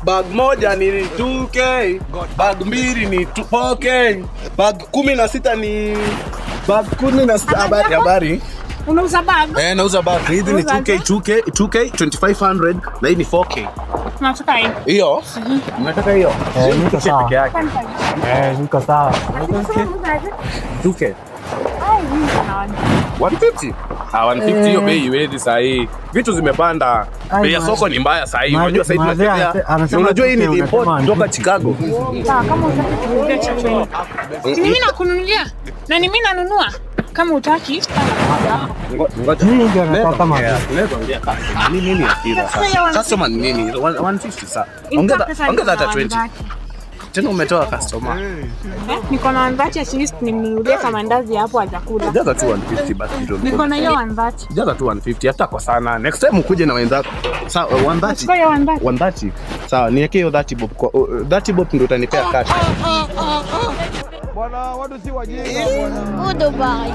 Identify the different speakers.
Speaker 1: Bag moja ni 2k, bag mbili ni 4k, bag 16 ni bag 16. Habari.
Speaker 2: Unauza bag?
Speaker 1: Nauza bag. Hizi ni 2k 2500 na hii ni 4k.
Speaker 2: Unataka hii?
Speaker 1: Hiyo? Unataka hiyo?
Speaker 3: Niko sawa. Niko sawa.
Speaker 1: 2k. 150. 150 hiyo bei iwezi sahi. Vitu zimepanda. Bei ya soko ni mbaya sahi. Unajua sahi tunatembea. Unajua hii ni import kutoka Chicago.
Speaker 2: Sawa, kama unataka kununulia chakula. Mimi nakununulia. Na ni mimi nanunua. Kama utaki.
Speaker 1: Ngoja.
Speaker 3: Mimi ndio nataka maji.
Speaker 1: Unaweza ongea kasi. Nini akira sasa? Customer ni nini? 150 sasa. Ongeza hata 20. Tena umetoa customer.
Speaker 2: Niko na 130 at least nimnunulie kama ndazi hapo atakula.
Speaker 1: Jaza tu 150 basi ndio.
Speaker 2: Niko na hiyo 130.
Speaker 1: Jaza tu 150 hata kwa sana. Next time ukuje na wenzako. Sawa 130.
Speaker 2: Sio 130.
Speaker 1: 130. Sawa, niweke hiyo 30 bob kwa 30 bob ndio utanipea cash.
Speaker 4: Bwana, watu si wajinga bwana.
Speaker 5: Dubai.